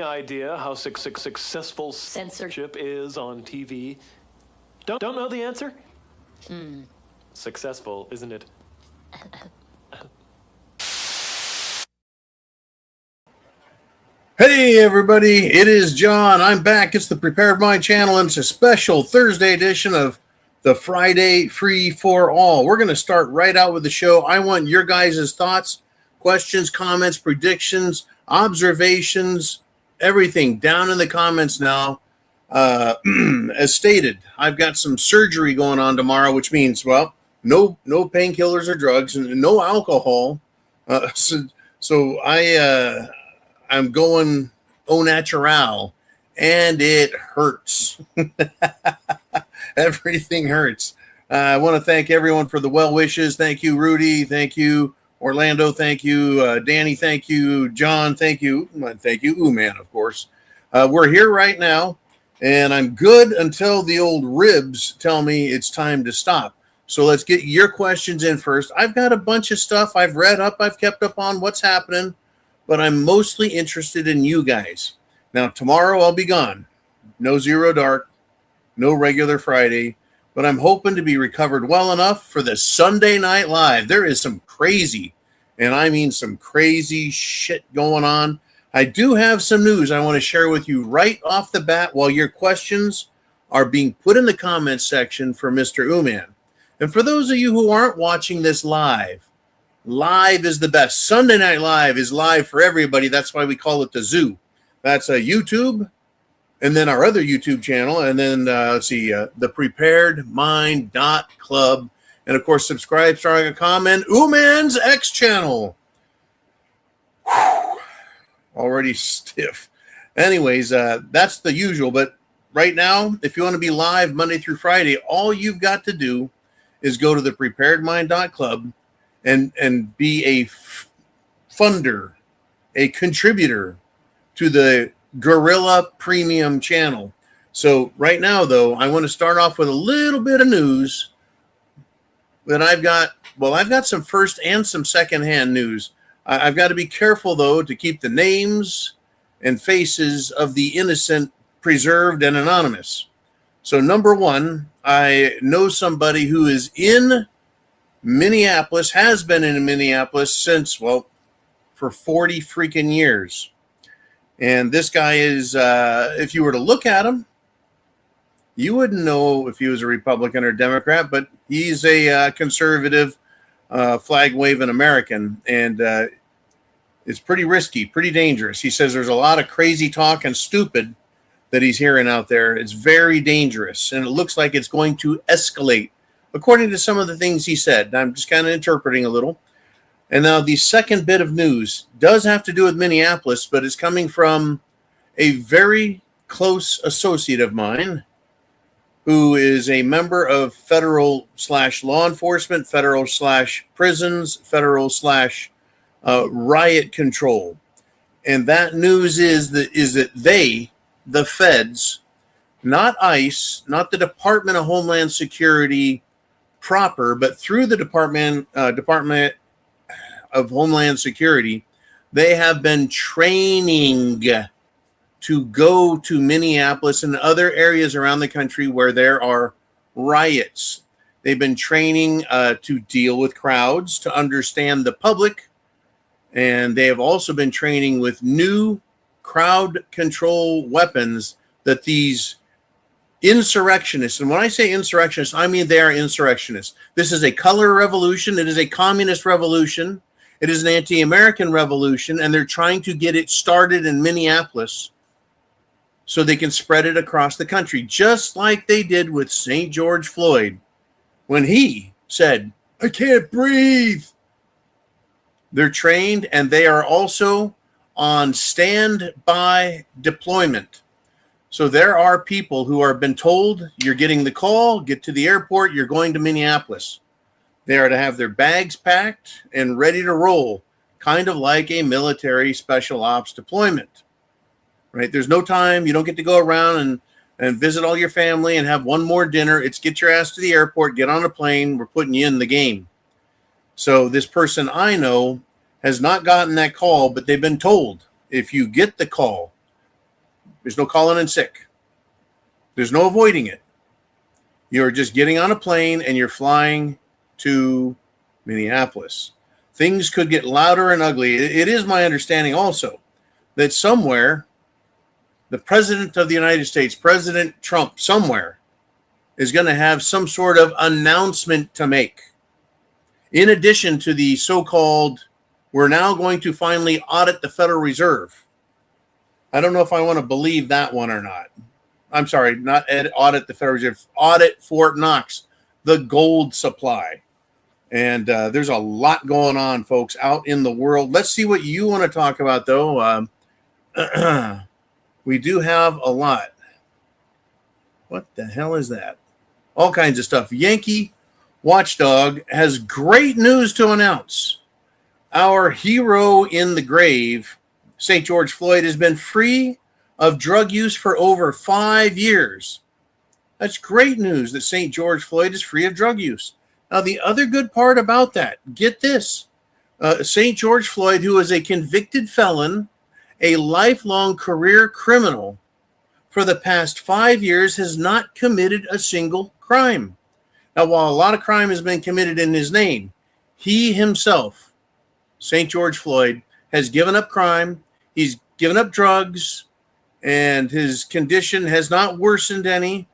idea how successful censorship is on TV? Don't know the answer? Successful, isn't it? Hey everybody, it is John. I'm back. It's the Prepared Mind channel, and it's a special Thursday edition of the Friday Free for All. We're going to start right out with the show. I want your guys' thoughts, questions, comments, predictions, observations, everything down in the comments now. As stated, I've got some surgery going on tomorrow, which means, well, no painkillers or drugs and no alcohol. So I'm going au natural, and it hurts. Everything hurts. I want to thank everyone for the well wishes. Thank you, Rudy. Thank you, Orlando. Thank you, Danny. Thank you, John. Thank you. Thank you, Ooman, of course. We're here right now, and I'm good until the old ribs tell me it's time to stop. So let's get your questions in first. I've got a bunch of stuff I've read up. I've kept up on what's happening, but I'm mostly interested in you guys. Now, tomorrow I'll be gone. No Zero Dark, no regular Friday, but I'm hoping to be recovered well enough for the Sunday Night Live. There is some crazy, and I mean some crazy shit going on. I do have some news I want to share with you right off the bat while your questions are being put in the comments section for Mr. Ooman. And for those of you who aren't watching this live is the best. Sunday Night Live is live for everybody. That's why we call it the Zoo. That's a YouTube, and then our other YouTube channel, and then thepreparedmind.club, and of course subscribe, starting a comment, Ooman's X channel. Whew. Already stiff. Anyways, that's the usual. But right now, if you want to be live Monday through Friday, all you've got to do is go to thepreparedmind.club and be a funder, a contributor to the Gorilla Premium channel. So right now, though, I want to start off with a little bit of news that I've got. Well, I've got some first and some secondhand news. I've got to be careful, though, to keep the names and faces of the innocent preserved and anonymous. So number one, I know somebody who is in Minneapolis, has been in Minneapolis since, well, for 40 freaking years. And this guy is, if you were to look at him, you wouldn't know if he was a Republican or Democrat, but he's a conservative, flag-waving American, and it's pretty risky, pretty dangerous. He says there's a lot of crazy talk and stupid that he's hearing out there. It's very dangerous, and it looks like it's going to escalate, according to some of the things he said. I'm just kind of interpreting a little. And now the second bit of news does have to do with Minneapolis, but it's coming from a very close associate of mine who is a member of federal/law enforcement, federal/prisons, federal/riot control. And that news is that they, the feds, not ICE, not the Department of Homeland Security proper, but through the Department of Homeland Security, they have been training to go to Minneapolis and other areas around the country where there are riots. They've been training to deal with crowds, to understand the public, and they have also been training with new crowd control weapons that these insurrectionists, and when I say insurrectionists, I mean they are insurrectionists. This is a color revolution. It is a communist revolution. It is an anti-American revolution, and they're trying to get it started in Minneapolis so they can spread it across the country, just like they did with St. George Floyd when he said, "I can't breathe." They're trained, and they are also on standby deployment. So there are people who have been told, you're getting the call, get to the airport, you're going to Minneapolis. They are to have their bags packed and ready to roll, kind of like a military special ops deployment, right? There's no time. You don't get to go around and visit all your family and have one more dinner. It's get your ass to the airport, get on a plane, we're putting you in the game. So this person I know has not gotten that call, but they've been told, if you get the call, There's no calling in sick. There's no avoiding it. You're just getting on a plane and you're flying to Minneapolis. Things could get louder and ugly. It is my understanding also that somewhere the president of the United States, President Trump, somewhere is going to have some sort of announcement to make. In addition to the so-called, we're now going to finally audit the Federal Reserve. I don't know if I want to believe that one or not. I'm sorry, not audit the Federal Reserve, audit Fort Knox, the gold supply. And there's a lot going on, folks, out in the world. Let's see what you want to talk about, though. We do have a lot. What the hell is that? All kinds of stuff. Yankee Watchdog has great news to announce. Our hero in the grave, St. George Floyd, has been free of drug use for over 5 years. That's great news that St. George Floyd is free of drug use. Now, the other good part about that, get this. St. George Floyd, who is a convicted felon, a lifelong career criminal, for the past 5 years has not committed a single crime. Now, while a lot of crime has been committed in his name, he himself, St. George Floyd, has given up crime. He's given up drugs, and his condition has not worsened any.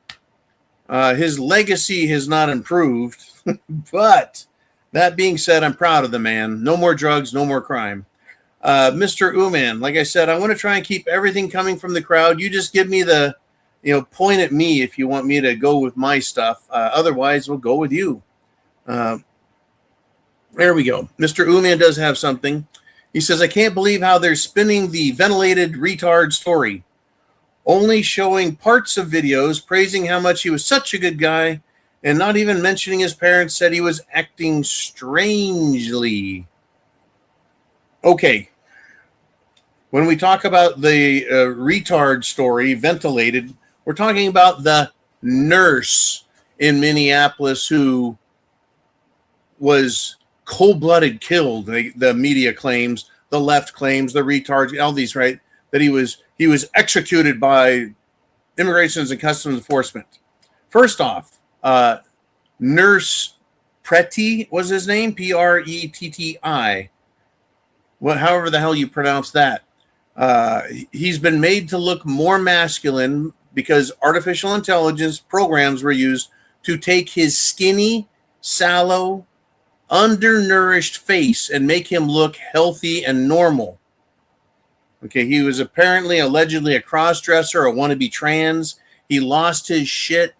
His legacy has not improved. But that being said, I'm proud of the man. No more drugs, no more crime. Mr. Uman, like I said, I want to try and keep everything coming from the crowd. You just give me the, point at me if you want me to go with my stuff. Otherwise, we'll go with you. There we go. Mr. Uman does have something. He says, I can't believe how they're spinning the ventilated retard story, only showing parts of videos praising how much he was such a good guy and not even mentioning his parents said he was acting strangely. Okay. When we talk about the retard story, ventilated, we're talking about the nurse in Minneapolis who was cold-blooded killed. The media claims, the left claims, the retards, all these, right? That he was executed by Immigration and Customs Enforcement. First off, Nurse Pretti was his name, Pretti. Well, however the hell you pronounce that. He's been made to look more masculine because artificial intelligence programs were used to take his skinny, sallow, undernourished face and make him look healthy and normal. Okay, he was allegedly a cross-dresser, a wannabe trans. He lost his shit.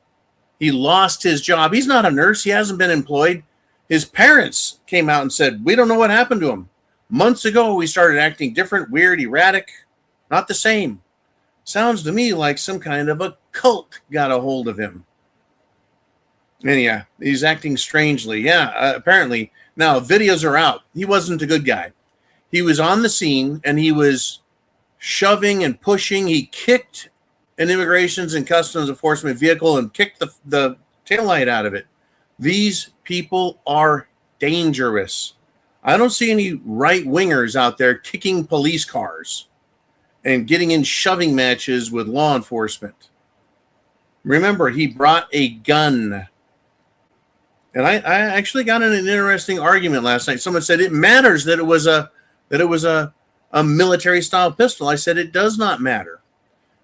He lost his job. He's not a nurse. He hasn't been employed. His parents came out and said, we don't know what happened to him. Months ago, he started acting different, weird, erratic, not the same. Sounds to me like some kind of a cult got a hold of him. And yeah, he's acting strangely. Yeah, apparently. Now, videos are out. He wasn't a good guy. He was on the scene, and he was shoving and pushing. He kicked an Immigration and Customs Enforcement vehicle and kicked the taillight out of it. These people are dangerous. I don't see any right-wingers out there kicking police cars and getting in shoving matches with law enforcement. Remember, he brought a gun. And I actually got in an interesting argument last night. Someone said it matters that it was a military-style pistol. I said it does not matter.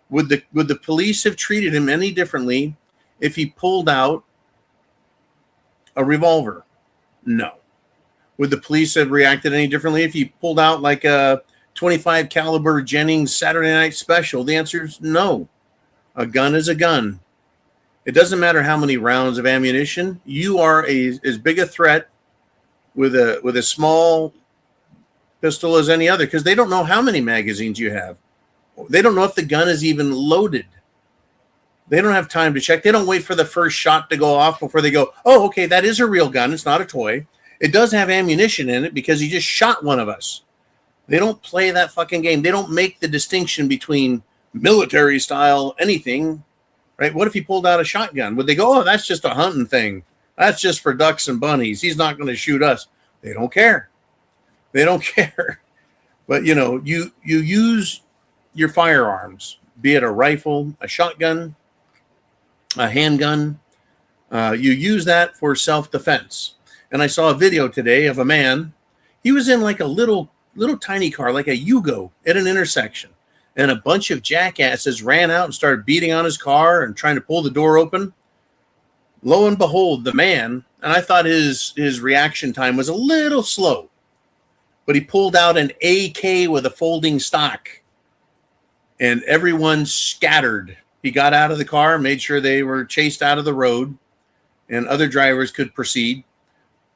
Would the police have treated him any differently if he pulled out a revolver? No. Would the police have reacted any differently if he pulled out like a 25 caliber Jennings Saturday Night Special? The answer is no. A gun is a gun. It doesn't matter how many rounds of ammunition. You are as big a threat with a small pistol as any other because they don't know how many magazines you have. They don't know if the gun is even loaded. They don't have time to check. They don't wait for the first shot to go off before they go, oh, okay, that is a real gun. It's not a toy. It does have ammunition in it because he just shot one of us. They don't play that fucking game. They don't make the distinction between military style anything, right? What if he pulled out a shotgun? Would they go, oh, that's just a hunting thing. That's just for ducks and bunnies. He's not going to shoot us. They don't care. They don't care. But, you use your firearms. be it a rifle, a shotgun, a handgun. You use that for self-defense. And I saw a video today of a man. He was in like a little tiny car, like a Yugo, at an intersection. And a bunch of jackasses ran out and started beating on his car and trying to pull the door open. Lo and behold, the man, and I thought his reaction time was a little slow, but he pulled out an AK with a folding stock, and everyone scattered. He got out of the car, made sure they were chased out of the road, and other drivers could proceed.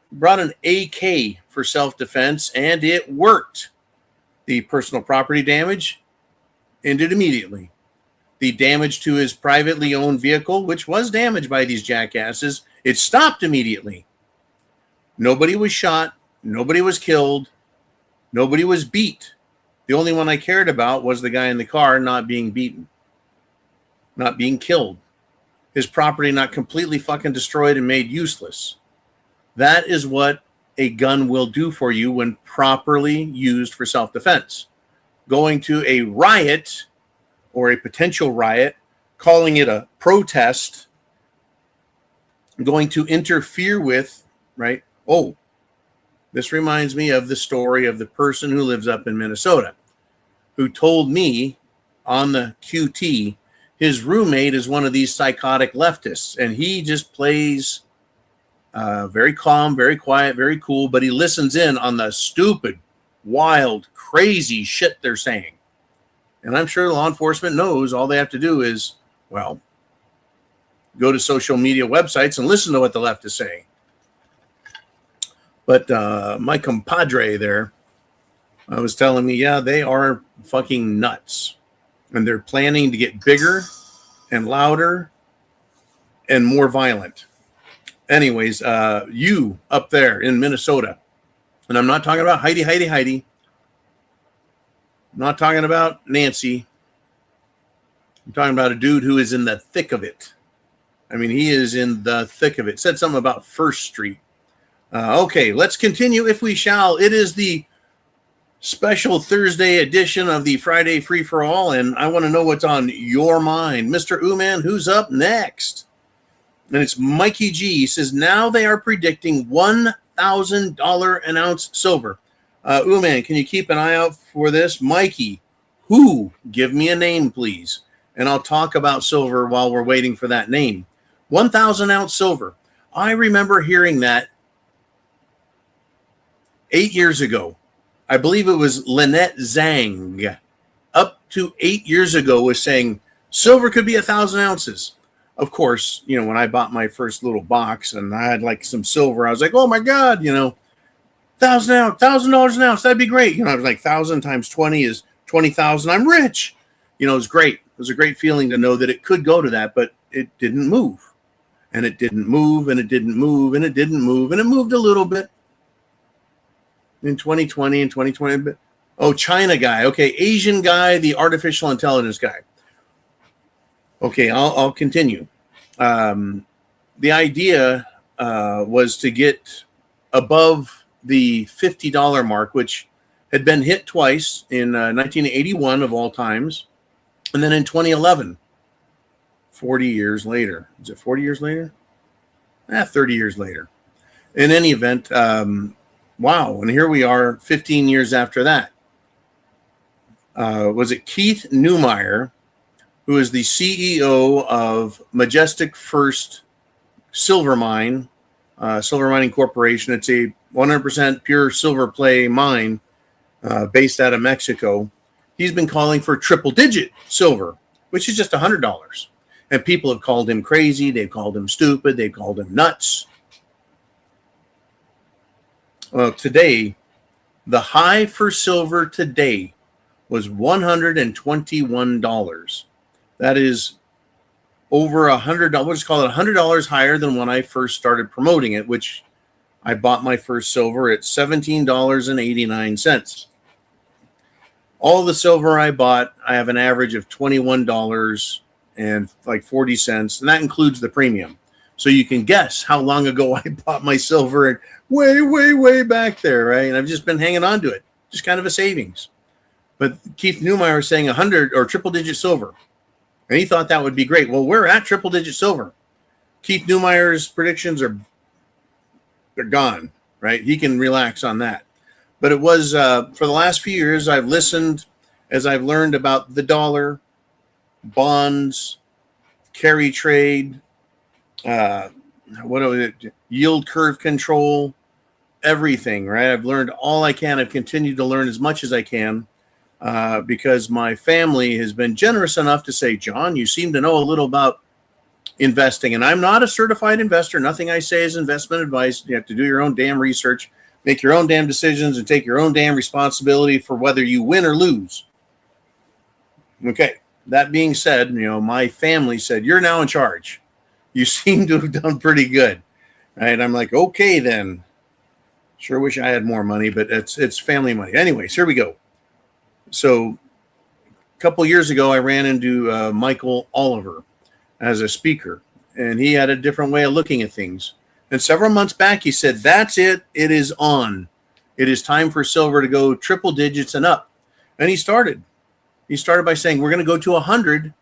Brought an AK for self-defense, and it worked. The personal property damage ended immediately. The damage to his privately owned vehicle, which was damaged by these jackasses, it stopped immediately. Nobody was shot. Nobody was killed. Nobody was beat. The only one I cared about was the guy in the car not being beaten, not being killed. His property not completely fucking destroyed and made useless. That is what a gun will do for you when properly used for self-defense. Going to a riot or a potential riot, calling it a protest, going to interfere with, right? Oh, this reminds me of the story of the person who lives up in Minnesota who told me on the QT his roommate is one of these psychotic leftists, and he just plays very calm, very quiet, very cool, but he listens in on the stupid, wild, crazy shit they're saying. And I'm sure law enforcement knows all they have to do is, well, go to social media websites and listen to what the left is saying. But my compadre there was telling me, yeah, they are fucking nuts. And they're planning to get bigger and louder and more violent. Anyways, you up there in Minnesota, and I'm not talking about Heidi. I'm not talking about Nancy. I'm talking about a dude who is in the thick of it. I mean, he is in the thick of it. Said something about First Street. Okay, let's continue if we shall. It is the special Thursday edition of the Friday Free-for-All, and I want to know what's on your mind. Mr. Ooman, who's up next? And it's Mikey G. He says, now they are predicting $1,000 an ounce silver. Ooman, can you keep an eye out for this? Mikey, who? Give me a name, please. And I'll talk about silver while we're waiting for that name. 1,000 ounce silver. I remember hearing that 8 years ago. I believe it was Lynette Zhang, up to 8 years ago, was saying silver could be 1,000 ounces. Of course, you know, when I bought my first little box and I had like some silver, I was like, oh my God, you know, $1,000 an ounce, that'd be great. You know, I was like 1,000 times 20 is 20,000. I'm rich. You know, it was great. It was a great feeling to know that it could go to that, but it didn't move. And it didn't move, and it didn't move, and it didn't move, and it moved a little bit in 2020 and 2020. Oh, China guy. Okay, Asian guy, the artificial intelligence guy. Okay, I'll continue. The idea was to get above the $50 mark, which had been hit twice in 1981 of all times, and then in 2011, 40 years later. Is it 40 years later? 30 years later. In any event, wow, and here we are 15 years after that. Was it Keith Neumeyer, who is the CEO of Majestic First Silver Mine, Silver Mining Corporation. It's a 100% pure silver play mine based out of Mexico. He's been calling for triple-digit silver, which is just $100. And people have called him crazy. They've called him stupid. They've called him nuts. Well, today, the high for silver today was $121. That is over $100. Let's call it $100 higher than when I first started promoting it, which I bought my first silver at $17.89. All the silver I bought, I have an average of $21 and like 40 cents, and that includes the premium. So you can guess how long ago I bought my silver, and way back there, right? And I've just been hanging on to it, just kind of a savings. But Keith Neumeyer is saying 100 or triple digit silver. And he thought that would be great. Well, we're at triple digit silver. Keith Neumeyer's predictions they're gone, right? He can relax on that. But it was for the last few years, I've listened as I've learned about the dollar, bonds, carry trade, yield curve control, everything, right? I've learned all I can. I've continued to learn as much as I can because my family has been generous enough to say, John, you seem to know a little about investing. And I'm not a certified investor. Nothing I say is investment advice. You have to do your own damn research, make your own damn decisions, and take your own damn responsibility for whether you win or lose. Okay. That being said, my family said, you're now in charge. You seem to have done pretty good. Right. I'm like, okay, then. Sure wish I had more money, but it's family money. Anyways, here we go. So a couple years ago, I ran into Michael Oliver as a speaker, and he had a different way of looking at things. And several months back, he said, that's it. It is on. It is time for silver to go triple digits and up. And he started by saying, we're going to go to 100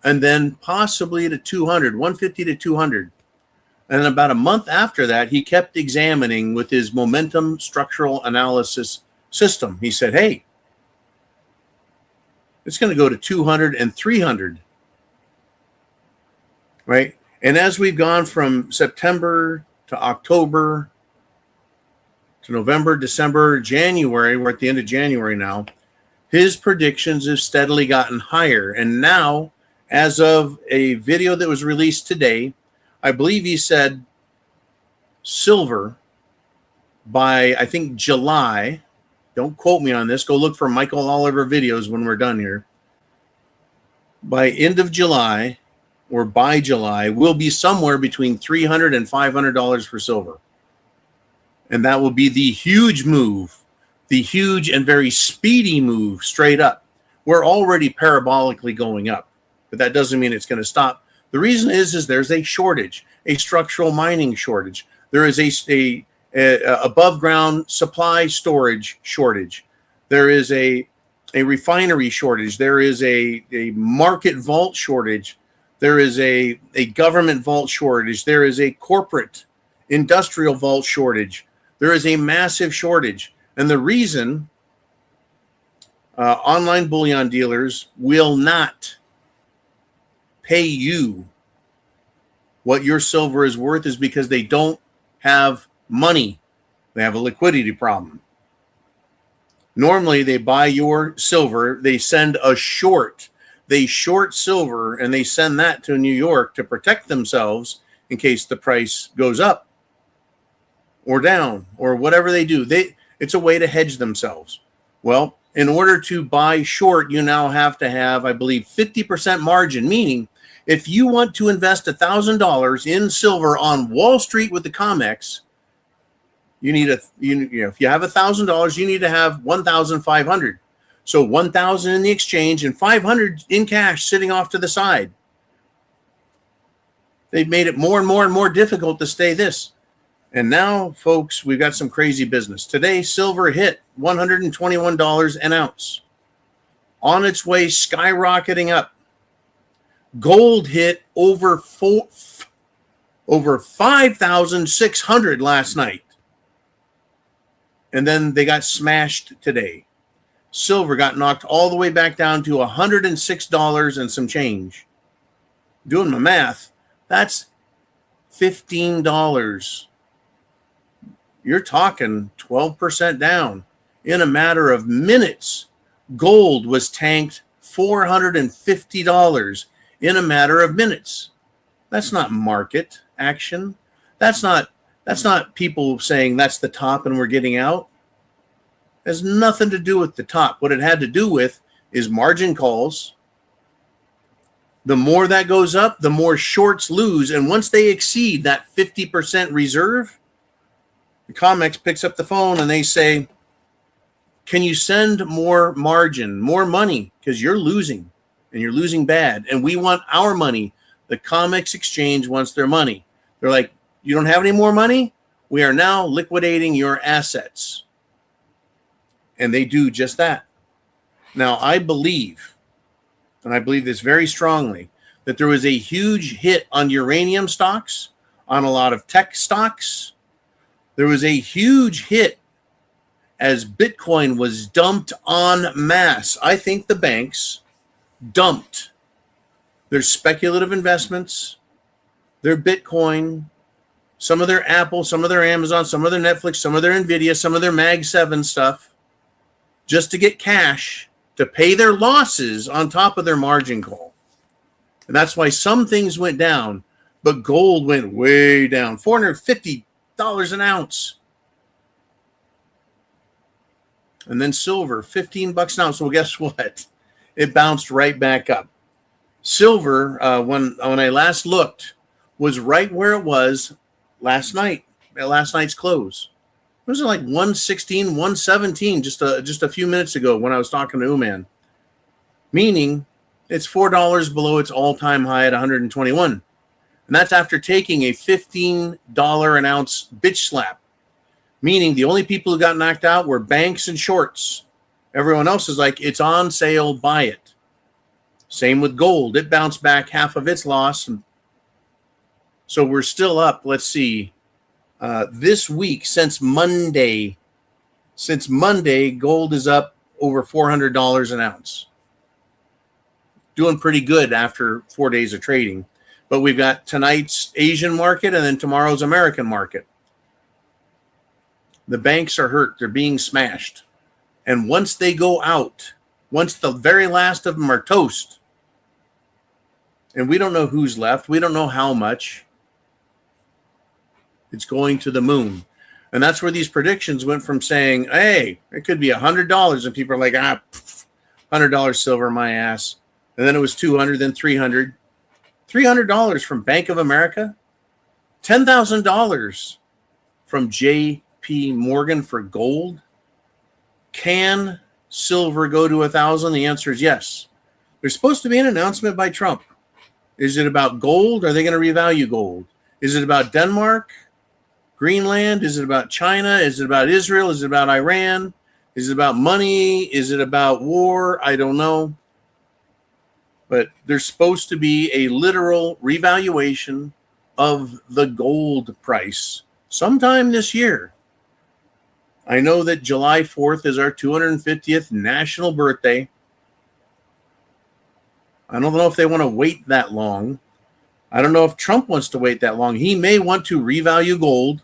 and then possibly to 200, 150 to 200. And about a month after that, he kept examining with his momentum structural analysis system. He said, hey, it's going to go to 200 and 300. Right? And as we've gone from September to October to November, December, January, we're at the end of January now, his predictions have steadily gotten higher. And now, as of a video that was released today, I believe he said silver by, I think, July. Don't quote me on this. Go look for Michael Oliver videos when we're done here. By end of July or by July, we'll be somewhere between $300 and $500 for silver. And that will be the huge move, the huge and very speedy move straight up. We're already parabolically going up, but that doesn't mean it's going to stop. The reason is there's a shortage, a structural mining shortage. There is a above ground supply storage shortage. There is a refinery shortage. There is a market vault shortage. There is a government vault shortage. There is a corporate industrial vault shortage. There is a massive shortage. And the reason online bullion dealers will not pay you what your silver is worth is because they don't have money. They have a liquidity problem. Normally, they buy your silver. They send a short. They short silver, and they send that to New York to protect themselves in case the price goes up or down or whatever they do. It's a way to hedge themselves. Well, in order to buy short, you now have to have, I believe, 50% margin, meaning if you want to invest $1,000 in silver on Wall Street with the COMEX, you need if you have $1,000, you need to have 1,500. So 1,000 in the exchange and 500 in cash sitting off to the side. They've made it more and more and more difficult to stay this. And now, folks, we've got some crazy business. Today, silver hit $121 an ounce. On its way skyrocketing up. Gold hit over 5,600 last night. And then they got smashed today. Silver got knocked all the way back down to $106 and some change. Doing my math, that's $15. You're talking 12% down. In a matter of minutes, gold was tanked $450 in a matter of minutes. That's not market action. That's not people saying that's the top and we're getting out. It has nothing to do with the top. What it had to do with is margin calls. The more that goes up, the more shorts lose. And once they exceed that 50% reserve, the COMEX picks up the phone and they say, can you send more margin, more money? Because you're losing and you're losing bad. And we want our money. The COMEX exchange wants their money. They're like, you don't have any more money? We are now liquidating your assets. And they do just that. Now, I believe, and I believe this very strongly, that there was a huge hit on uranium stocks, on a lot of tech stocks. There was a huge hit as Bitcoin was dumped en masse. I think the banks dumped their speculative investments, their Bitcoin, some of their Apple, some of their Amazon, some of their Netflix, some of their Nvidia, some of their Mag 7 stuff, just to get cash to pay their losses on top of their margin call. And that's why some things went down, but gold went way down, $450 an ounce. And then silver, $15 an ounce. Well, guess what? It bounced right back up. Silver, when I last looked, was right where it was last night, at last night's close. It was like 116, 117 just a few minutes ago when I was talking to Uman. Meaning it's $4 below its all-time high at 121. And that's after taking a $15 an ounce bitch slap. Meaning the only people who got knocked out were banks and shorts. Everyone else is like, it's on sale, buy it. Same with gold. It bounced back half of its loss. So we're still up. Let's see. This week, since Monday, gold is up over $400 an ounce. Doing pretty good after 4 days of trading. But we've got tonight's Asian market and then tomorrow's American market. The banks are hurt. They're being smashed. And once they go out, once the very last of them are toast, and we don't know who's left, we don't know how much, it's going to the moon. And that's where these predictions went from saying, hey, it could be $100, and people are like, $100 silver, my ass. And then it was $200, then $300. $300 from Bank of America, $10,000 from J.P. Morgan for gold. Can silver go to 1,000? The answer is yes. There's supposed to be an announcement by Trump. Is it about gold? Are they going to revalue gold? Is it about Denmark, Greenland? Is it about China? Is it about Israel? Is it about Iran? Is it about money? Is it about war? I don't know. But there's supposed to be a literal revaluation of the gold price sometime this year. I know that July 4th is our 250th national birthday. I don't know if they want to wait that long. I don't know if Trump wants to wait that long. He may want to revalue gold.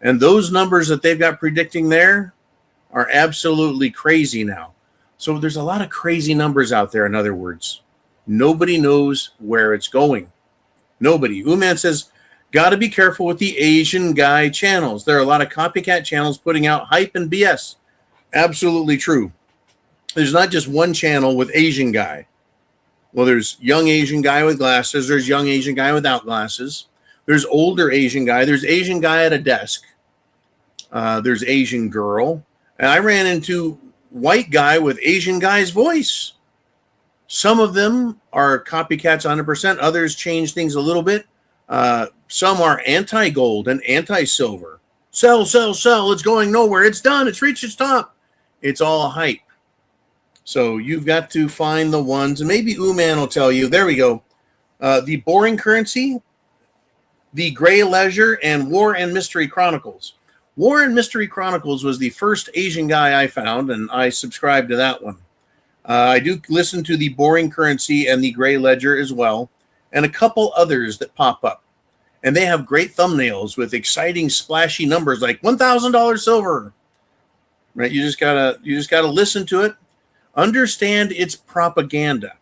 And those numbers that they've got predicting there are absolutely crazy now. So there's a lot of crazy numbers out there, in other words. Nobody knows where it's going. Nobody. Uman says, got to be careful with the Asian guy channels. There are a lot of copycat channels putting out hype and BS. Absolutely true. There's not just one channel with Asian guy. Well, there's young Asian guy with glasses. There's young Asian guy without glasses. There's older Asian guy. There's Asian guy at a desk. There's Asian girl. And I ran into white guy with Asian guy's voice. Some of them are copycats 100%. Others change things a little bit. Some are anti-gold and anti-silver. Sell, sell, sell. It's going nowhere. It's done. It's reached its top. It's all hype. So you've got to find the ones, and maybe Uman will tell you. There we go. The Boring Currency, The Gray Ledger, and War and Mystery Chronicles. War and Mystery Chronicles was the first Asian guy I found, and I subscribed to that one. I do listen to the Boring Currency and the Gray Ledger as well, and a couple others that pop up. And they have great thumbnails with exciting, splashy numbers like $1,000 silver. Right? You just gotta listen to it. Understand its propaganda.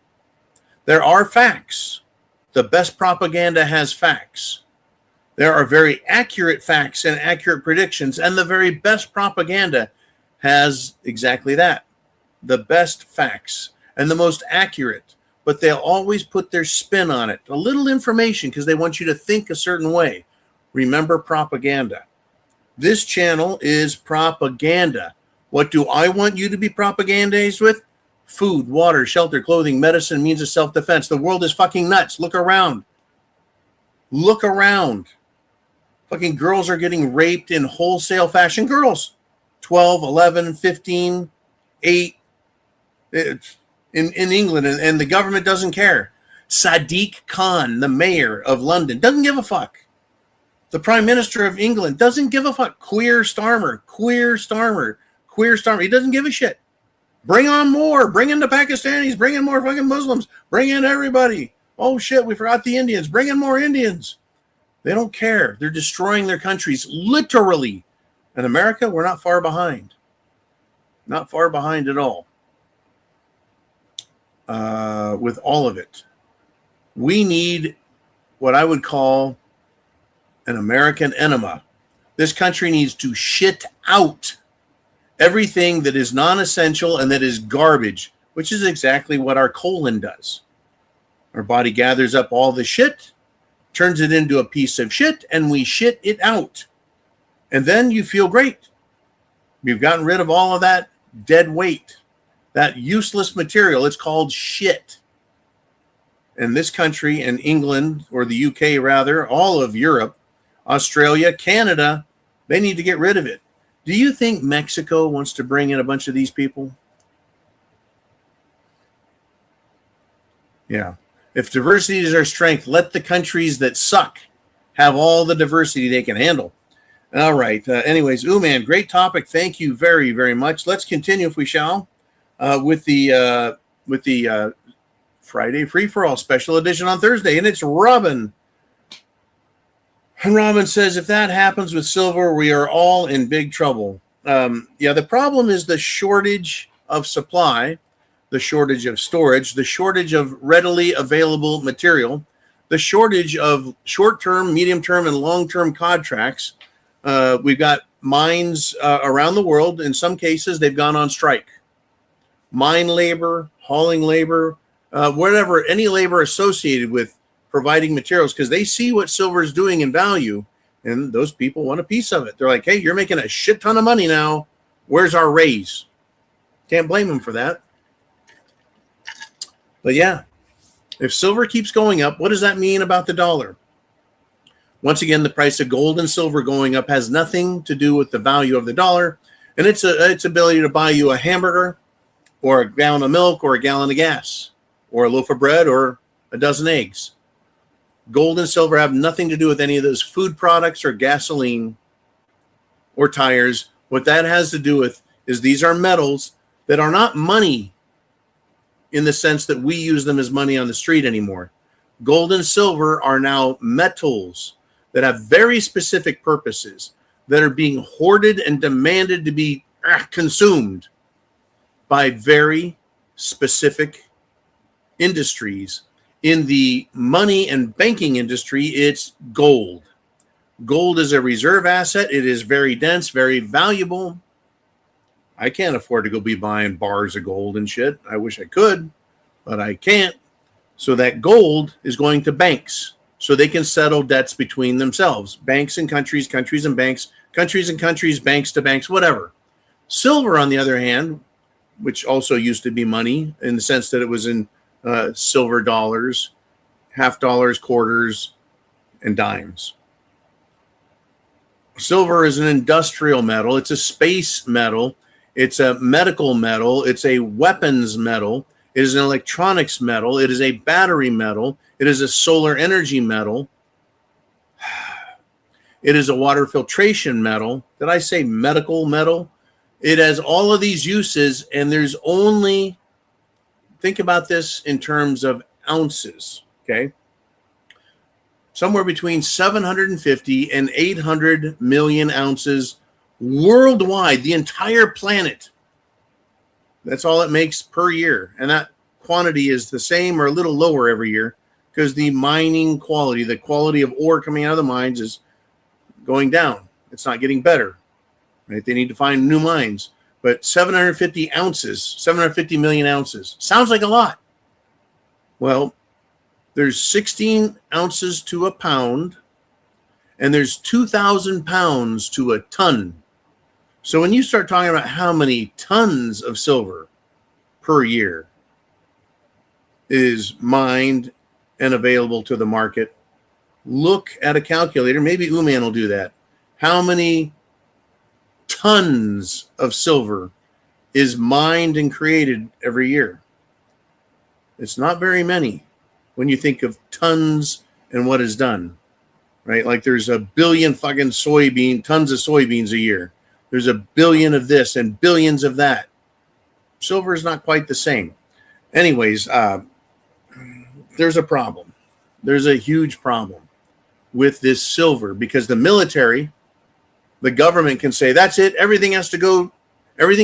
There are facts. The best propaganda has facts. There are very accurate facts and accurate predictions, and the very best propaganda has exactly that. The best facts and the most accurate, but they'll always put their spin on it. A little information because they want you to think a certain way. Remember propaganda. This channel is propaganda. What do I want you to be propagandized with? Food, water, shelter, clothing, medicine, means of self-defense. The world is fucking nuts. Look around. Look around. Fucking girls are getting raped in wholesale fashion. Girls, 12, 11, 15, 8, in England, and the government doesn't care. Sadiq Khan, the mayor of London, doesn't give a fuck. The Prime Minister of England doesn't give a fuck. Queer Starmer. He doesn't give a shit. Bring on more. Bring in the Pakistanis. Bring in more fucking Muslims. Bring in everybody. Oh shit, we forgot the Indians. Bring in more Indians. They don't care. They're destroying their countries, literally. In America, we're not far behind. Not far behind at all. With all of it. We need what I would call an American enema. This country needs to shit out everything that is non-essential and that is garbage, which is exactly what our colon does. Our body gathers up all the shit, turns it into a piece of shit, and we shit it out. And then you feel great. We've gotten rid of all of that dead weight, that useless material. It's called shit. And this country and England, or the UK rather, all of Europe, Australia, Canada, they need to get rid of it. Do you think Mexico wants to bring in a bunch of these people? Yeah. If diversity is our strength, let the countries that suck have all the diversity they can handle. All right. Anyways, man, great topic. Thank you very, very much. Let's continue, if we shall, with the Friday free-for-all special edition on Thursday. And it's Robin. And Robin says, if that happens with silver, we are all in big trouble. The problem is the shortage of supply, the shortage of storage, the shortage of readily available material, the shortage of short-term, medium-term, and long-term contracts. We've got mines around the world. In some cases, they've gone on strike. Mine labor, hauling labor, whatever, any labor associated with providing materials, because they see what silver is doing in value, and those people want a piece of it. They're like, hey, you're making a shit ton of money now. Where's our raise? Can't blame them for that. But yeah, if silver keeps going up, what does that mean about the dollar? Once again, the price of gold and silver going up has nothing to do with the value of the dollar, and its ability to buy you a hamburger or a gallon of milk or a gallon of gas or a loaf of bread or a dozen eggs. Gold and silver have nothing to do with any of those food products or gasoline or tires. What that has to do with is these are metals that are not money in the sense that we use them as money on the street anymore. Gold and silver are now metals that have very specific purposes that are being hoarded and demanded to be consumed by very specific industries. In the money and banking industry, it's gold. Gold is a reserve asset. It is very dense, very valuable. I can't afford to go be buying bars of gold and shit. I wish I could, but I can't. So that gold is going to banks so they can settle debts between themselves. Banks and countries, countries and banks, countries and countries, banks to banks, whatever. Silver, on the other hand, which also used to be money in the sense that it was in silver dollars, half dollars, quarters, and dimes. Silver is an industrial metal. It's a space metal. It's a medical metal. It's a weapons metal. It is an electronics metal. It is a battery metal. It is a solar energy metal. It is a water filtration metal. Did I say medical metal? It has all of these uses, and there's only, think about this in terms of ounces, okay? Somewhere between 750 and 800 million ounces worldwide, the entire planet. That's all it makes per year. And that quantity is the same or a little lower every year because the mining quality, the quality of ore coming out of the mines is going down. It's not getting better, right? They need to find new mines. But 750 ounces, 750 million ounces, sounds like a lot. Well, there's 16 ounces to a pound, and there's 2,000 pounds to a ton. So when you start talking about how many tons of silver per year is mined and available to the market, look at a calculator. Maybe Uman will do that. How many tons of silver is mined and created every year? It's not very many. when you think of tons and what is done, right? Like there's a billion fucking tons of soybeans a year. There's a billion of this and billions of that. Silver is not quite the same. Anyways, there's a problem. There's a huge problem with this silver because the military, the government can say, that's it. Everything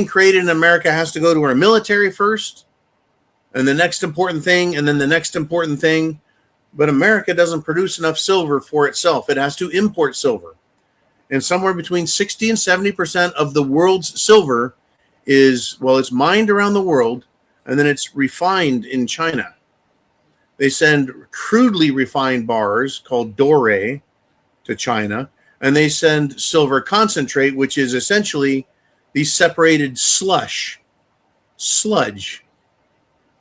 created in America has to go to our military first, and the next important thing, and then the next important thing. But America doesn't produce enough silver for itself. It has to import silver. And somewhere between 60 and 70% of the world's silver is, well, it's mined around the world, and then it's refined in China. They send crudely refined bars called doré to China, and they send silver concentrate, which is essentially the separated sludge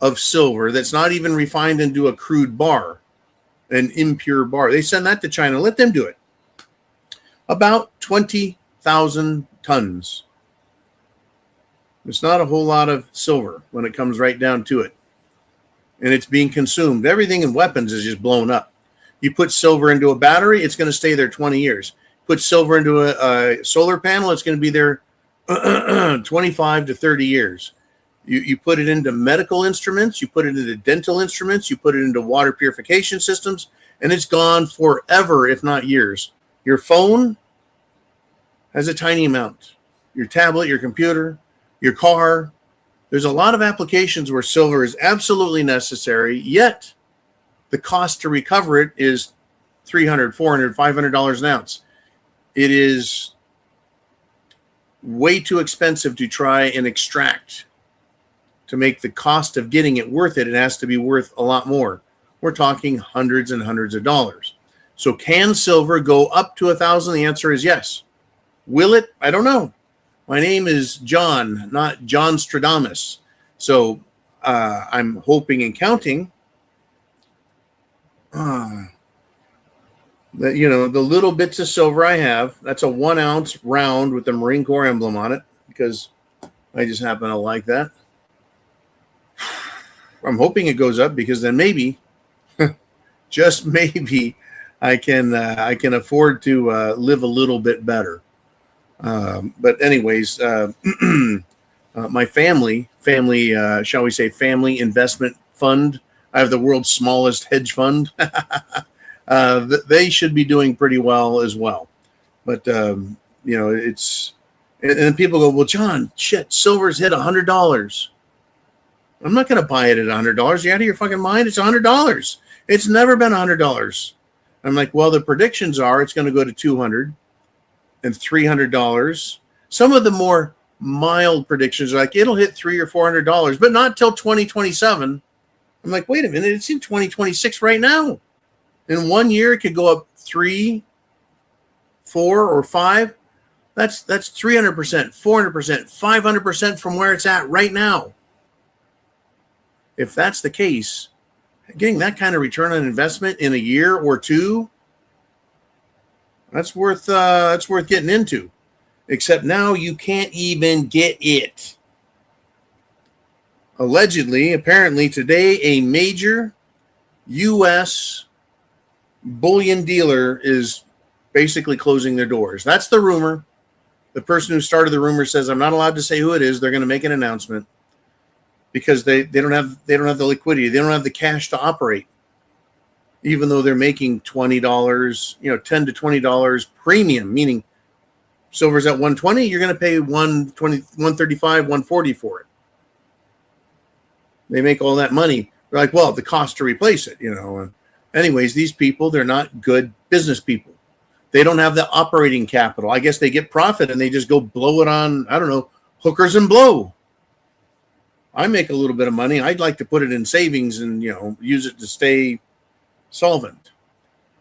of silver that's not even refined into a crude bar, an impure bar. They send that to China. Let them do it. About 20,000 tons. It's not a whole lot of silver when it comes right down to it. And it's being consumed. Everything in weapons is just blown up. You put silver into a battery, it's going to stay there 20 years. Put silver into a solar panel, it's going to be there 25 to 30 years. You put it into medical instruments, you put it into dental instruments, you put it into water purification systems, and it's gone forever, if not years. Your phone has a tiny amount. Your tablet, your computer, your car. There's a lot of applications where silver is absolutely necessary, yet the cost to recover it is $300, $400, $500 an ounce. It is way too expensive to try and extract. To make the cost of getting it worth it, it has to be worth a lot more. We're talking hundreds and hundreds of dollars. So can silver go up to 1,000? The answer is yes. Will it? I don't know. My name is John, not John Stradamus. So I'm hoping and counting that, the little bits of silver I have, that's a 1 ounce round with the Marine Corps emblem on it because I just happen to like that. I'm hoping it goes up because then maybe, just maybe, I can afford to live a little bit better. But anyways, my family, shall we say, family investment fund. I have the world's smallest hedge fund. They should be doing pretty well as well. But it's, and people go, well, John, shit, silver's hit $100. I'm not going to buy it at $100. You out of your fucking mind? It's $100. It's never been $100. I'm like, well, the predictions are it's going to go to $200 and $300. Some of the more mild predictions are like it'll hit $300 or $400, but not till 2027. I'm like, wait a minute, it's in 2026 right now. In 1 year, it could go up 3, 4, or 5. That's 300%, 400%, 500% from where it's at right now. If that's the case, getting that kind of return on investment in a year or two, that's worth getting into. Except now you can't even get it. Allegedly, apparently today, a major U.S. bullion dealer is basically closing their doors. That's the rumor. The person who started the rumor says, I'm not allowed to say who it is. They're going to make an announcement. Because they don't have the liquidity, they don't have the cash to operate, even though they're making $20, $10 to $20 premium, meaning silver's at $120, you're going to pay $120, $135, $140 for it. They make all that money. They're like, well, the cost to replace it, Anyways, these people, they're not good business people. They don't have the operating capital. I guess they get profit and they just go blow it on, I don't know, hookers and blow. I make a little bit of money. I'd like to put it in savings and, use it to stay solvent.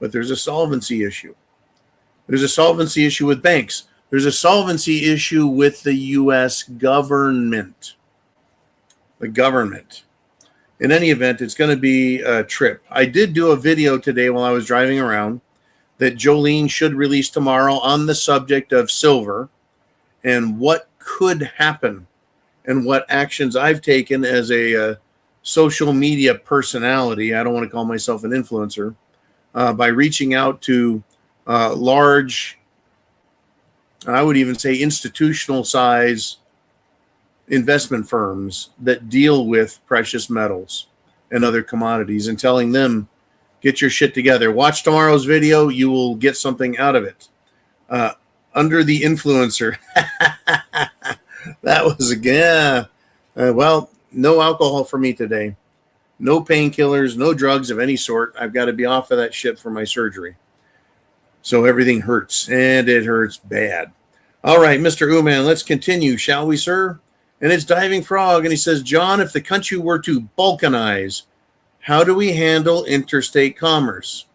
But there's a solvency issue. There's a solvency issue with banks. There's a solvency issue with the U.S. government. The government. In any event, it's going to be a trip. I did do a video today while I was driving around that Jolene should release tomorrow on the subject of silver and what could happen and what actions I've taken as a social media personality. I don't want to call myself an influencer. By reaching out to large, I would even say institutional size investment firms that deal with precious metals and other commodities, and telling them, get your shit together. Watch tomorrow's video. You will get something out of it. Under the influencer. That was, again, well, no alcohol for me today. No painkillers, no drugs of any sort. I've got to be off of that shit for my surgery. So everything hurts, and it hurts bad. All right, Mr. Uman, let's continue, shall we, sir? And it's Diving Frog, and he says, John, if the country were to balkanize, how do we handle interstate commerce?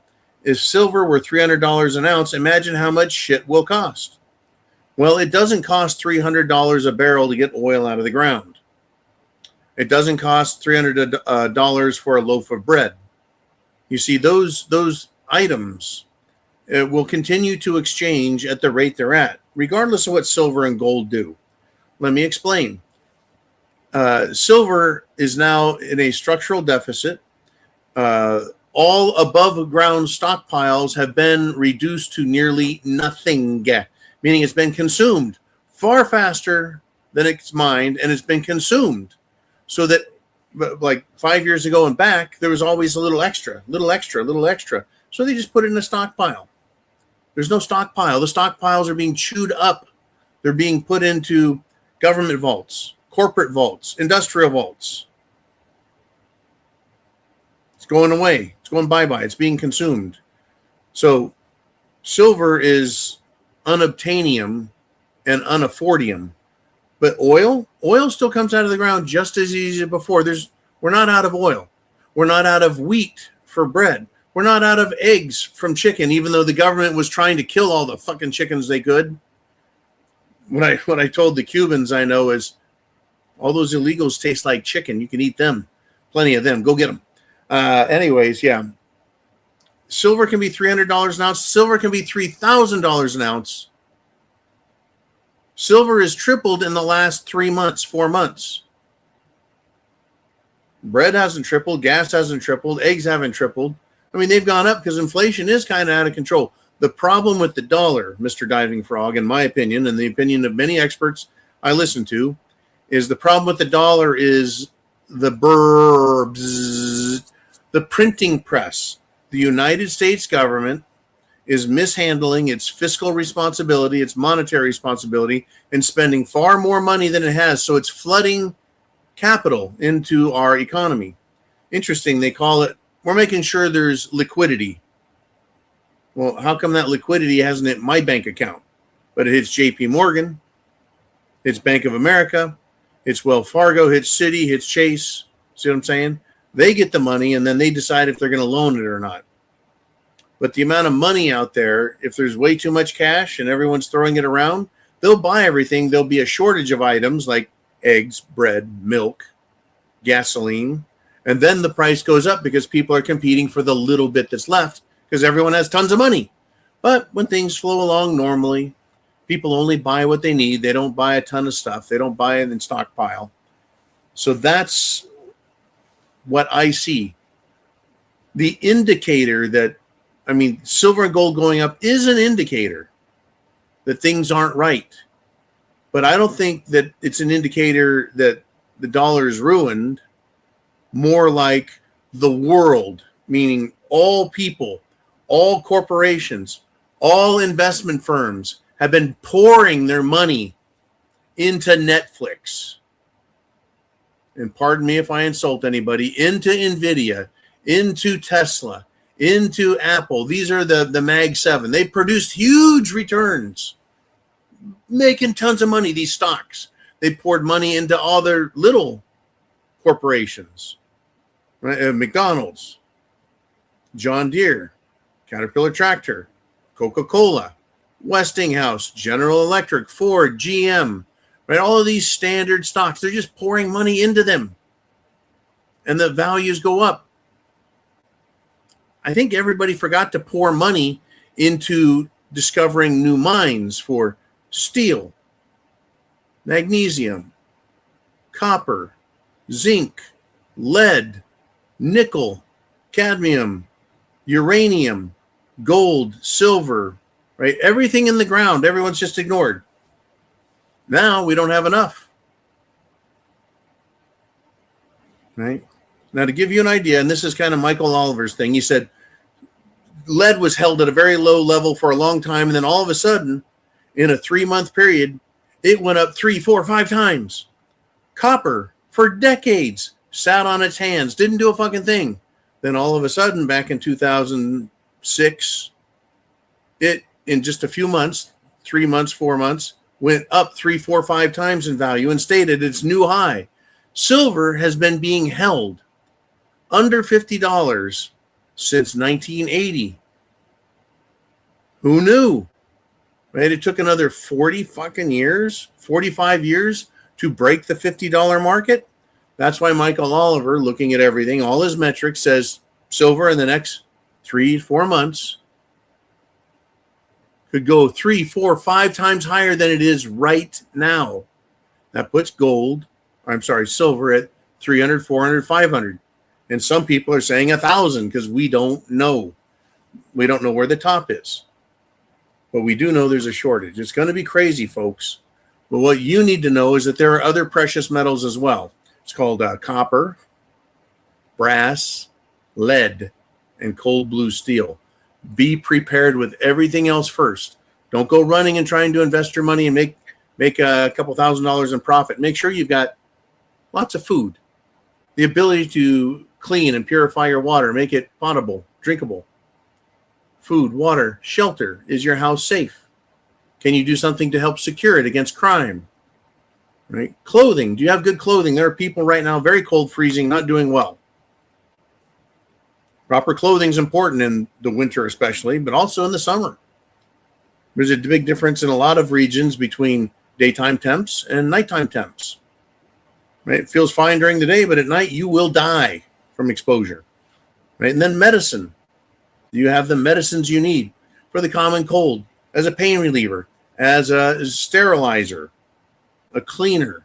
If silver were $300 an ounce, imagine how much shit will cost. Well, it doesn't cost $300 a barrel to get oil out of the ground. It doesn't cost $300 for a loaf of bread. You see, those items will continue to exchange at the rate they're at, regardless of what silver and gold do. Let me explain. Silver is now in a structural deficit. All above ground stockpiles have been reduced to nearly nothing, meaning it's been consumed far faster than it's mined, and it's been consumed. So that, like 5 years ago and back, there was always a little extra. So they just put it in a stockpile. There's no stockpile. The stockpiles are being chewed up. They're being put into government vaults, corporate vaults, industrial vaults. It's going away. It's going bye-bye. It's being consumed. So silver is unobtainium and unaffordium. But oil still comes out of the ground just as easy as before. We're not out of oil. We're not out of wheat for bread. We're not out of eggs from chicken, even though the government was trying to kill all the fucking chickens they could. What I told the Cubans I know is, all those illegals taste like chicken. You can eat them. Plenty of them. Go get them. Anyways, yeah. Silver can be $300 an ounce. Silver can be $3,000 an ounce. Silver has tripled in the last 3 months, 4 months. Bread hasn't tripled. Gas hasn't tripled. Eggs haven't tripled. I mean, they've gone up because inflation is kind of out of control. The problem with the dollar, Mr. Diving Frog, in my opinion, and the opinion of many experts I listen to, is the problem with the dollar is the burbs, the printing press. The United States government is mishandling its fiscal responsibility, its monetary responsibility, and spending far more money than it has. So it's flooding capital into our economy. Interesting, they call it, we're making sure there's liquidity. Well, how come that liquidity hasn't hit my bank account? But it hits JP Morgan, hits Bank of America, hits Wells Fargo, hits Citi, hits Chase. See what I'm saying? They get the money, and then they decide if they're going to loan it or not. But the amount of money out there, if there's way too much cash and everyone's throwing it around, they'll buy everything. There'll be a shortage of items like eggs, bread, milk, gasoline. And then the price goes up because people are competing for the little bit that's left because everyone has tons of money. But when things flow along normally, people only buy what they need. They don't buy a ton of stuff. They don't buy it in stockpile. So that's what I see. The indicator that, silver and gold going up is an indicator that things aren't right. But I don't think that it's an indicator that the dollar is ruined. More like the world, meaning all people, all corporations, all investment firms have been pouring their money into Netflix. And pardon me if I insult anybody, into NVIDIA, into Tesla, into Apple. These are the Mag 7. They produced huge returns, making tons of money, these stocks. They poured money into all their little corporations, right? McDonald's, John Deere, Caterpillar Tractor, Coca-Cola, Westinghouse, General Electric, Ford, GM, right? All of these standard stocks, they're just pouring money into them. And the values go up. I think everybody forgot to pour money into discovering new mines for steel, magnesium, copper, zinc, lead, nickel, cadmium, uranium, gold, silver, right? Everything in the ground, everyone's just ignored. Now we don't have enough, right? Now, to give you an idea, and this is kind of Michael Oliver's thing, he said lead was held at a very low level for a long time, and then all of a sudden, in a 3-month period, it went up 3, 4, 5 times. Copper, for decades, sat on its hands, didn't do a fucking thing. Then all of a sudden, back in 2006, it, in just a few months, 3 months, 4 months, went up 3, 4, 5 times in value and stayed at its new high. Silver has been being held under $50 since 1980. Who knew? Right? It took another 40 fucking years, 45 years to break the $50 market. That's why Michael Oliver, looking at everything, all his metrics, says silver in the next 3, 4 months could go 3, 4, 5 times higher than it is right now. That puts silver at 300, 400, 500. And some people are saying 1,000 because we don't know. We don't know where the top is. But we do know there's a shortage. It's going to be crazy, folks. But what you need to know is that there are other precious metals as well. It's called copper, brass, lead, and cold blue steel. Be prepared with everything else first. Don't go running and trying to invest your money and make a couple $1,000s in profit. Make sure you've got lots of food, the ability to clean and purify your water, make it potable, drinkable. Food, water, shelter. Is your house safe? Can you do something to help secure it against crime? Right? Clothing. Do you have good clothing? There are people right now very cold, freezing, not doing well. Proper clothing is important in the winter especially, but also in the summer. There's a big difference in a lot of regions between daytime temps and nighttime temps. Right? It feels fine during the day, but at night you will die from exposure. Right? And then medicine. Do you have the medicines you need for the common cold, as a pain reliever, as a sterilizer, a cleaner?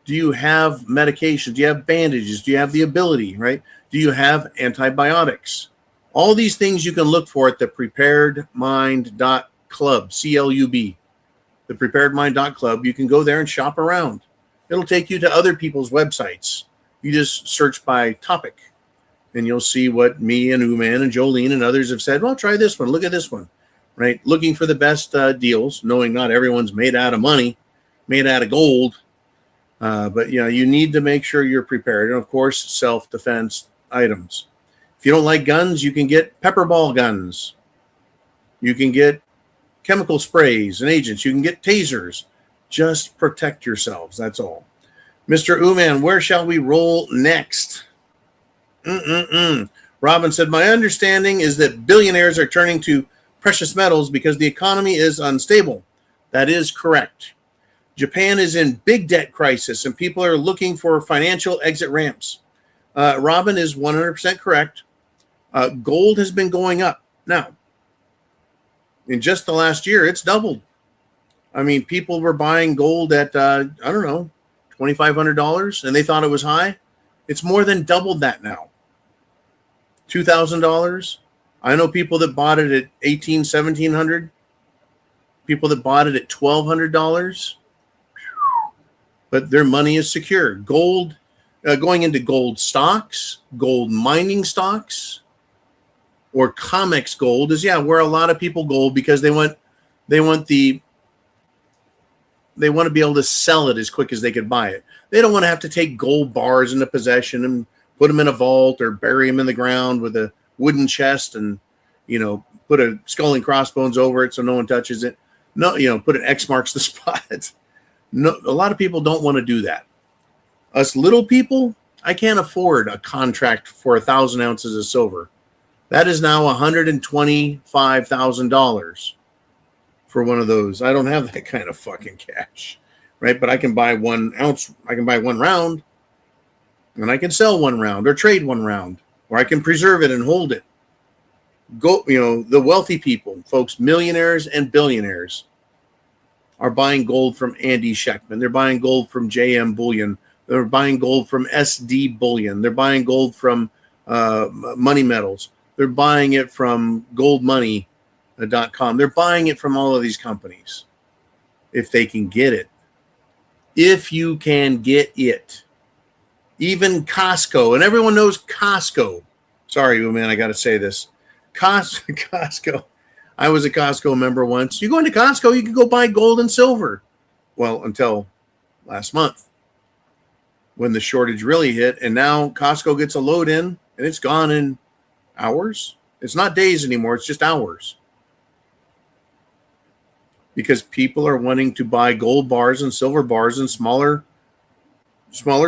Do you have medications? Do you have bandages? Do you have the ability, right? Do you have antibiotics? All these things you can look for at thepreparedmind.club, C-L-U-B, thepreparedmind.club. You can go there and shop around. It'll take you to other people's websites. You just search by topic, and you'll see what me and Uman and Jolene and others have said. Well, try this one. Look at this one, right? Looking for the best deals, knowing not everyone's made out of money, made out of gold. But, you need to make sure you're prepared. And, of course, self-defense items. If you don't like guns, you can get pepper ball guns. You can get chemical sprays and agents. You can get tasers. Just protect yourselves. That's all. Mr. Uman, where shall we roll next? Robin said, my understanding is that billionaires are turning to precious metals because the economy is unstable. That is correct. Japan is in big debt crisis and people are looking for financial exit ramps. Robin is 100% correct. Gold has been going up. Now, in just the last year, it's doubled. I mean, people were buying gold at, $2,500 and they thought it was high. It's more than doubled that now. $2,000. I know people that bought it at $1,800, $1,700. People that bought it at $1,200. But their money is secure. Gold, going into gold stocks, gold mining stocks, or COMEX gold is where a lot of people go because they want to be able to sell it as quick as they could buy it. They don't want to have to take gold bars into possession and put them in a vault or bury them in the ground with a wooden chest and, put a skull and crossbones over it so no one touches it. No, put an X marks the spot. No, a lot of people don't want to do that. Us little people, I can't afford a contract for 1,000 ounces of silver. That is now $125,000 for one of those. I don't have that kind of fucking cash, right? But I can buy 1 ounce. I can buy 1 round. And I can sell 1 round or trade 1 round, or I can preserve it and hold it. The wealthy people, folks, millionaires and billionaires are buying gold from Andy Sheckman. They're buying gold from JM Bullion They're buying gold from SD Bullion. They're buying gold from Money Metals. They're buying it from goldmoney.com. They're buying it from all of these companies if they can get it. If you can get it. Even Costco, and everyone knows Costco. Sorry, man, I got to say this. Costco. I was a Costco member once. You go into Costco, you can go buy gold and silver. Well, until last month when the shortage really hit, and now Costco gets a load in, and it's gone in hours. It's not days anymore. It's just hours. Because people are wanting to buy gold bars and silver bars in smaller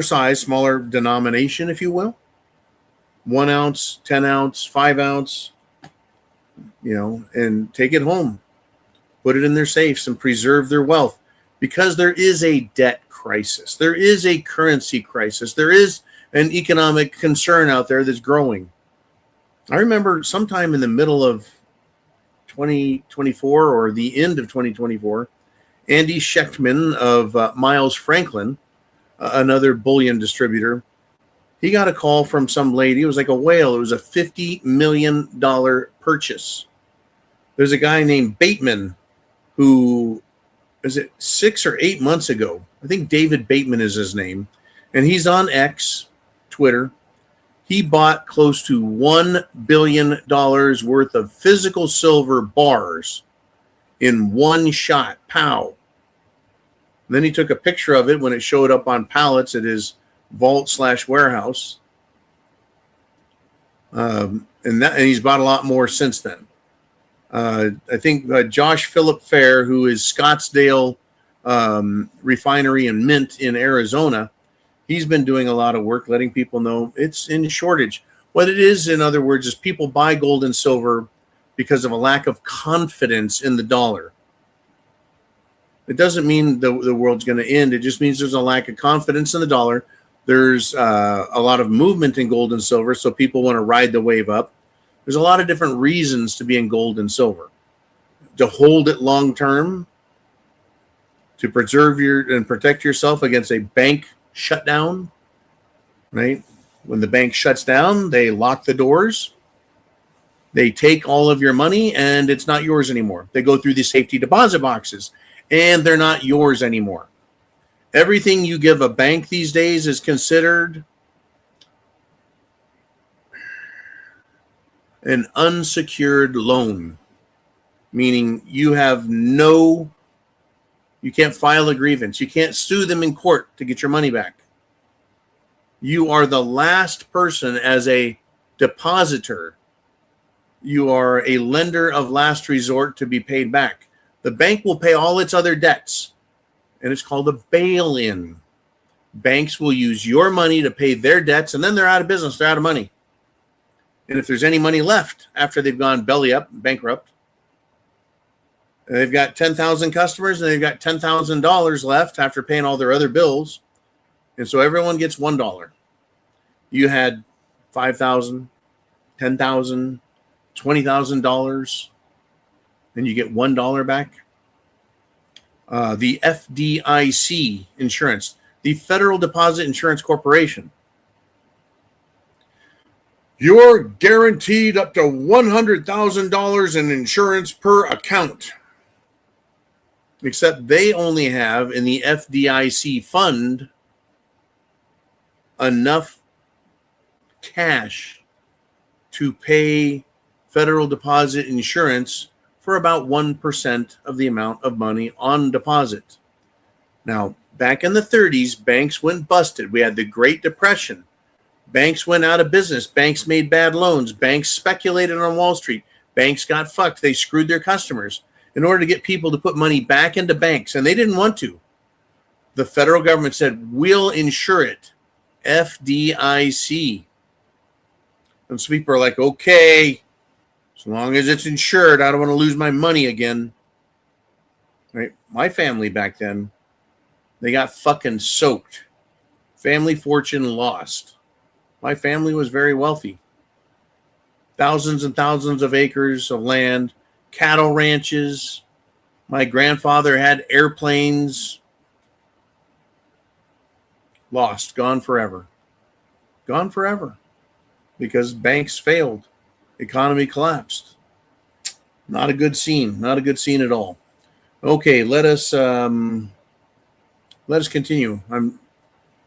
size, smaller denomination, if you will. 1 ounce, 10 ounce, 5 ounce, and take it home. Put it in their safes and preserve their wealth. Because there is a debt crisis. There is a currency crisis. There is an economic concern out there that's growing. I remember sometime in the middle of 2024 or the end of 2024, Andy Schechtman of Miles Franklin, another bullion distributor, he got a call from some lady. It was like a whale. It was a $50 million purchase. There's a guy named Bateman who, is it 6 or 8 months ago? I think David Bateman is his name. And he's on X, Twitter. He bought close to $1 billion worth of physical silver bars in one shot. Pow. And then he took a picture of it when it showed up on pallets at his vault/warehouse. And he's bought a lot more since then. I think Josh Philip Fair, who is Scottsdale Refinery and Mint in Arizona, he's been doing a lot of work letting people know it's in shortage. What it is, in other words, is people buy gold and silver because of a lack of confidence in the dollar. It doesn't mean the world's going to end. It just means there's a lack of confidence in the dollar. There's a lot of movement in gold and silver, so people want to ride the wave up. There's a lot of different reasons to be in gold and silver. To hold it long term, to preserve and protect yourself against a bank shutdown, right? When the bank shuts down, they lock the doors. They take all of your money and it's not yours anymore. They go through the safety deposit boxes and they're not yours anymore. Everything you give a bank these days is considered an unsecured loan, meaning you can't file a grievance. You can't sue them in court to get your money back. You are the last person as a depositor. You are a lender of last resort to be paid back. The bank will pay all its other debts, and it's called a bail-in. Banks will use your money to pay their debts, and then they're out of business. They're out of money. And if there's any money left after they've gone belly up, bankrupt, and they've got 10,000 customers and they've got $10,000 left after paying all their other bills. And so everyone gets $1. You had $5,000, $10,000, $20,000, and you get $1 back. The FDIC insurance, the Federal Deposit Insurance Corporation. You're guaranteed up to $100,000 in insurance per account. Except they only have in the FDIC fund enough cash to pay federal deposit insurance for about 1% of the amount of money on deposit. Now, back in the 30s, banks went busted. We had the Great Depression. Banks went out of business. Banks made bad loans. Banks speculated on Wall Street. Banks got fucked. They screwed their customers in order to get people to put money back into banks, and they didn't want to. The federal government said, we'll insure it. FDIC. And so people are like, okay, as long as it's insured, I don't want to lose my money again. Right? My family back then, they got fucking soaked. Family fortune lost. My family was very wealthy. Thousands and thousands of acres of land, cattle ranches. My grandfather had airplanes. lost, gone forever. Gone forever. Because banks failed. Economy collapsed. Not a good scene. Not a good scene at all. Okay, let us continue. I'm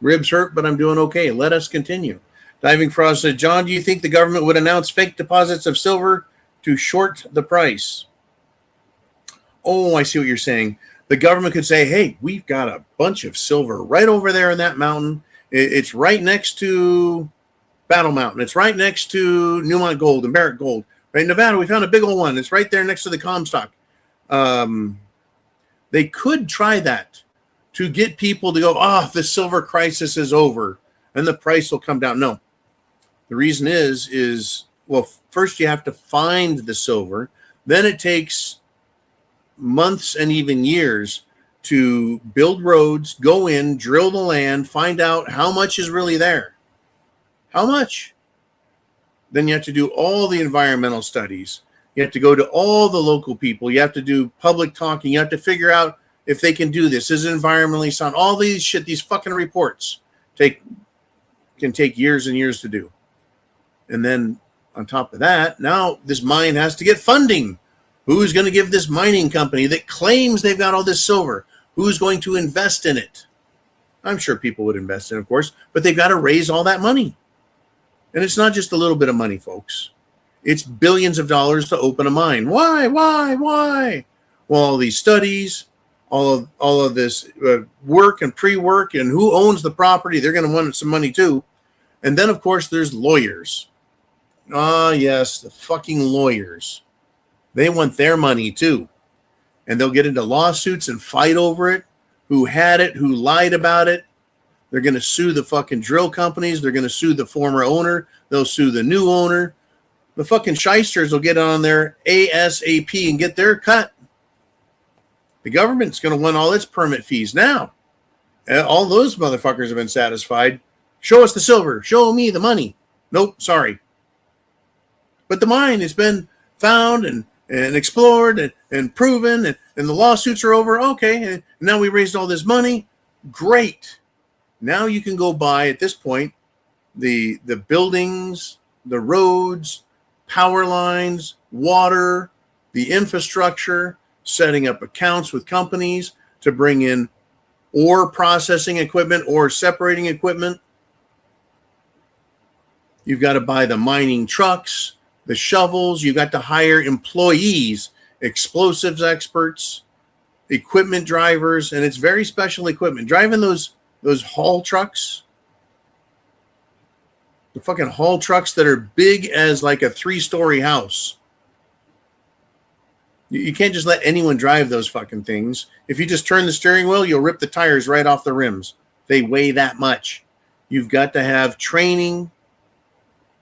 ribs hurt, but I'm doing okay. Let us continue. Diving Frost said, John, do you think the government would announce fake deposits of silver to short the price? Oh, I see what you're saying. The government could say, hey, we've got a bunch of silver right over there in that mountain. It's right next to Battle Mountain. It's right next to Newmont Gold and Barrick Gold. Right in Nevada, we found a big old one. It's right there next to the Comstock. They could try that to get people to go, the silver crisis is over and the price will come down. No. The reason is well, first you have to find the silver. Then it takes months and even years to build roads, go in, drill the land, find out how much is really there. How much? Then you have to do all the environmental studies. You have to go to all the local people. You have to do public talking. You have to figure out if they can do this. Is it environmentally sound? All these fucking reports can take years and years to do. And then on top of that, now this mine has to get funding. Who's going to give this mining company that claims they've got all this silver? Who's going to invest in it? I'm sure people would invest in it, of course, but they've got to raise all that money. And it's not just a little bit of money, folks. It's billions of dollars to open a mine. Why? Well, all these studies, all of this work and pre-work, and who owns the property, they're going to want some money too. And then, of course, there's lawyers. Yes, the fucking lawyers. They want their money too. And they'll get into lawsuits and fight over it. Who had it, who lied about it. They're going to sue the fucking drill companies. They're going to sue the former owner. They'll sue the new owner. The fucking shysters will get on there ASAP and get their cut. The government's going to want all its permit fees now. All those motherfuckers have been satisfied. Show us the silver. Show me the money. Nope, sorry. But the mine has been found and explored and proven, and the lawsuits are over. Okay, and now we raised all this money. Great. Now you can go buy, at this point, the buildings, the roads, power lines, water, the infrastructure, setting up accounts with companies to bring in ore processing equipment or separating equipment. You've got to buy the mining trucks, the shovels. You've got to hire employees, explosives experts, equipment drivers, and it's very special equipment. Driving those haul trucks, the fucking haul trucks that are big as like a 3-story house. You can't just let anyone drive those fucking things. If you just turn the steering wheel, you'll rip the tires right off the rims. They weigh that much. You've got to have training,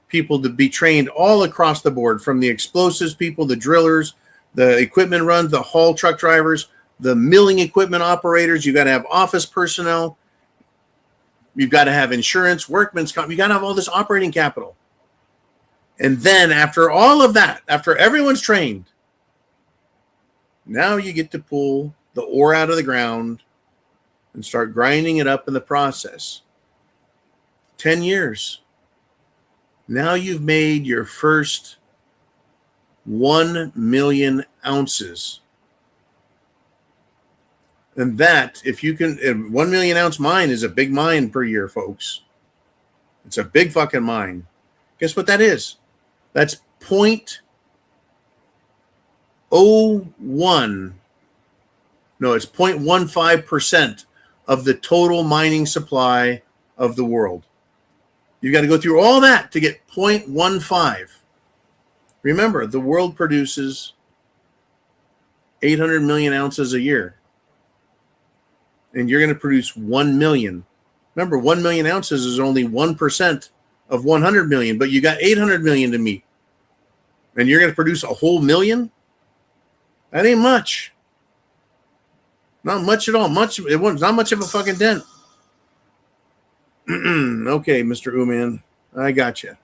people to be trained all across the board, from the explosives people, the drillers, the equipment runs, the haul truck drivers, the milling equipment operators. You've got to have office personnel. You've got to have insurance, workman's comp. You've got to have all this operating capital. And then after all of that, after everyone's trained, now you get to pull the ore out of the ground and start grinding it up in the process. 10 years. Now you've made your first 1 million ounces. And that, if you can, 1 million ounce mine is a big mine per year, folks. It's a big fucking mine. Guess what that is? That's 0.15% of the total mining supply of the world. You've got to go through all that to get 0.15. Remember, the world produces 800 million ounces a year. And you're going to produce 1 million. Remember, 1 million ounces is only 1% of 100 million, but you got 800 million to meet. And you're going to produce a whole million? That ain't much. Not much at all. Not much of a fucking dent. Okay, Mr. Uman, I got you.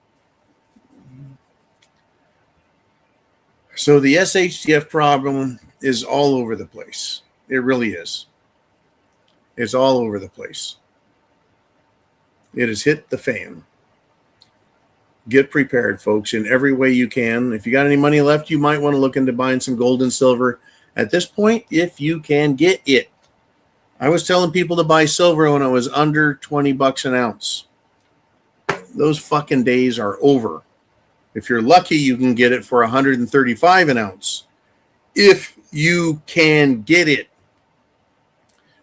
So the SHTF problem is all over the place. It really is. It's all over the place. It has hit the fan. Get prepared, folks, in every way you can. If you got any money left, you might want to look into buying some gold and silver at this point, if you can get it. I was telling people to buy silver when it was under $20 an ounce. Those fucking days are over. If you're lucky, you can get it for $135 an ounce. If you can get it.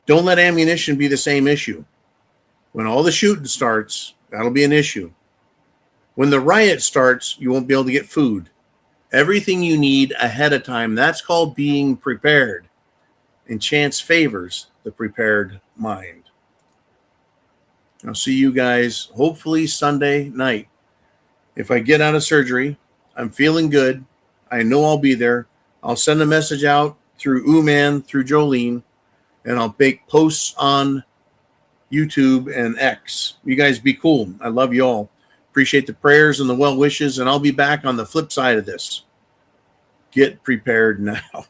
Don't let ammunition be the same issue. When all the shooting starts, that'll be an issue. When the riot starts, you won't be able to get food. Everything you need ahead of time, that's called being prepared. And chance favors the prepared mind. I'll see you guys hopefully Sunday night. If I get out of surgery, I'm feeling good. I know I'll be there. I'll send a message out through Ooman, through Jolene, and I'll make posts on YouTube and X. You guys be cool. I love you all. Appreciate the prayers and the well wishes, and I'll be back on the flip side of this. Get prepared now.